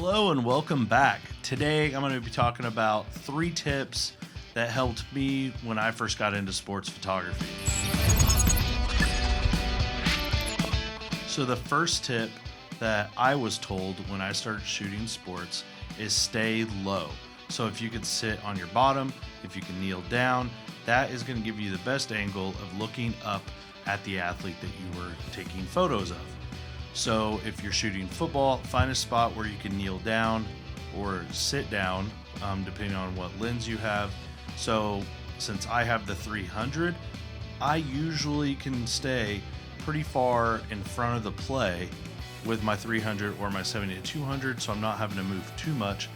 Hello and welcome back. Today I'm going to be talking about 3 tips that helped me when I first got into sports photography. So the first tip that I was told when I started shooting sports is stay low. So if you could sit on your bottom, if you can kneel down, that is going to give you the best angle of looking up at the athlete that you were taking photos of. So if you're shooting football, find a spot where you can kneel down or sit down, depending on what lens you have. So since I have the 300, I usually can stay pretty far in front of the play with my 300 or my 70-200, so I'm not having to move too much.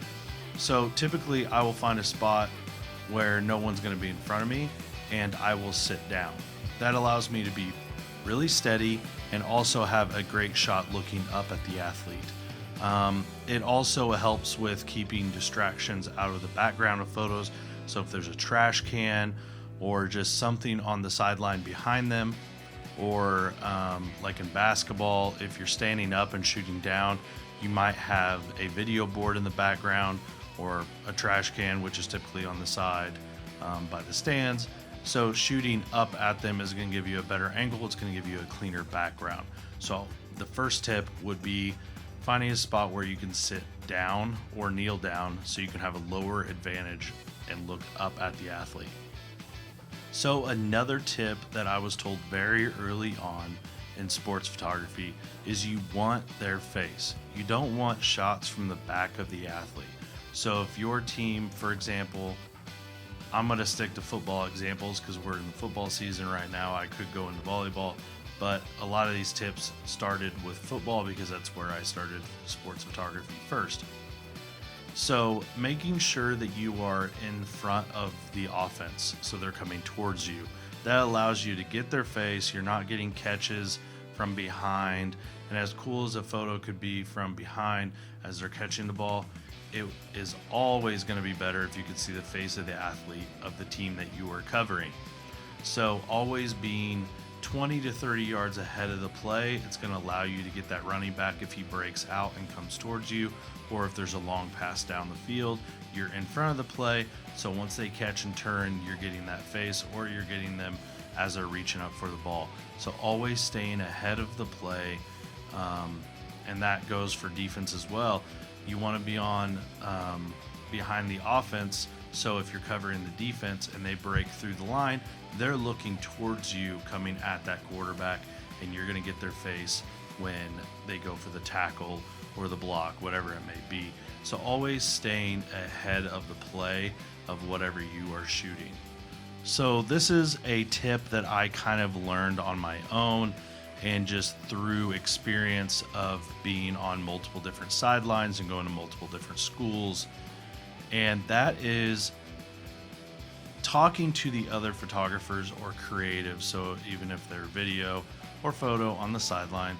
So typically I will find a spot where no one's going to be in front of me and I will sit down. That allows me to be really steady and also have a great shot looking up at the athlete. It also helps with keeping distractions out of the background of photos. So if there's a trash can or just something on the sideline behind them, or like in basketball, if you're standing up and shooting down, you might have a video board in the background or a trash can, which is typically on the side by the stands. So shooting up at them is going to give you a better angle. It's going to give you a cleaner background. So the first tip would be finding a spot where you can sit down or kneel down so you can have a lower advantage and look up at the athlete. So another tip that I was told very early on in sports photography is you want their face. You don't want shots from the back of the athlete. So if your team, for example, I'm going to stick to football examples because we're in the football season right now. I could go into volleyball, but a lot of these tips started with football because that's where I started sports photography first. So making sure that you are in front of the offense, so they're coming towards you, that allows you to get their face. You're not getting catches from behind. And as cool as a photo could be from behind as they're catching the ball, it is always going to be better if you could see the face of the athlete of the team that you are covering. So always being 20 to 30 yards ahead of the play, it's going to allow you to get that running back if he breaks out and comes towards you, or if there's a long pass down the field, you're in front of the play. So once they catch and turn, you're getting that face, or you're getting them as they're reaching up for the ball. So always staying ahead of the play, and that goes for defense as well. You want to be on behind the offense, so if you're covering the defense and they break through the line, they're looking towards you coming at that quarterback, and you're going to get their face when they go for the tackle or the block, whatever it may be. So always staying ahead of the play of whatever you are shooting. So this is a tip that I kind of learned on my own and just through experience of being on multiple different sidelines and going to multiple different schools. And that is talking to the other photographers or creatives. So even if they're video or photo on the sideline,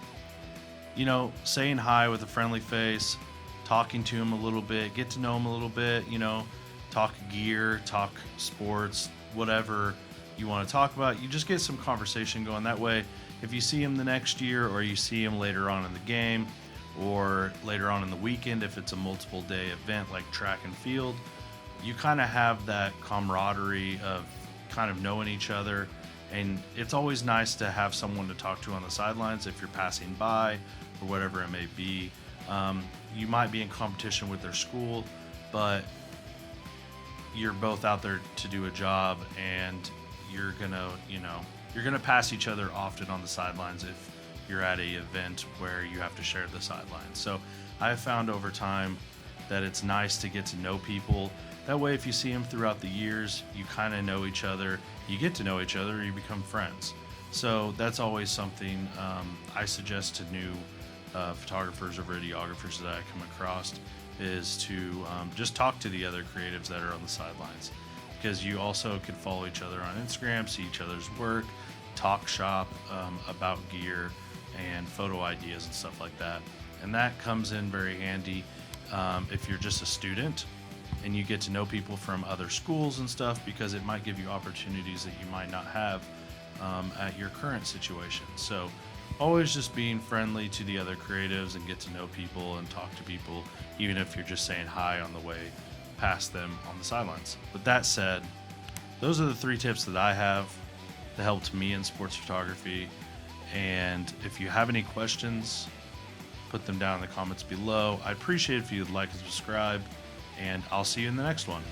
you know, saying hi with a friendly face, talking to them a little bit, get to know them a little bit, you know, talk gear, talk sports, whatever you want to talk about. You just get some conversation going. That way, if you see him the next year, or you see him later on in the game, or later on in the weekend, if it's a multiple day event like track and field, you kind of have that camaraderie of kind of knowing each other. And it's always nice to have someone to talk to on the sidelines if you're passing by or whatever it may be. You might be in competition with their school, but you're both out there to do a job, and you're gonna pass each other often on the sidelines if you're at a event where you have to share the sidelines. So I've found over time that it's nice to get to know people. That way, if you see them throughout the years, you kind of know each other, you get to know each other, you become friends. So that's always something I suggest to new photographers or videographers that I come across, is to just talk to the other creatives that are on the sidelines, because you also can follow each other on Instagram, see each other's work, talk shop about gear and photo ideas and stuff like that. And that comes in very handy if you're just a student and you get to know people from other schools and stuff, because it might give you opportunities that you might not have at your current situation. So always just being friendly to the other creatives and get to know people and talk to people, even if you're just saying hi on the way past them on the sidelines. With that said, those are the 3 tips that I have that helped me in sports photography. And if you have any questions, put them down in the comments below. I'd appreciate if you'd like and subscribe, and I'll see you in the next one.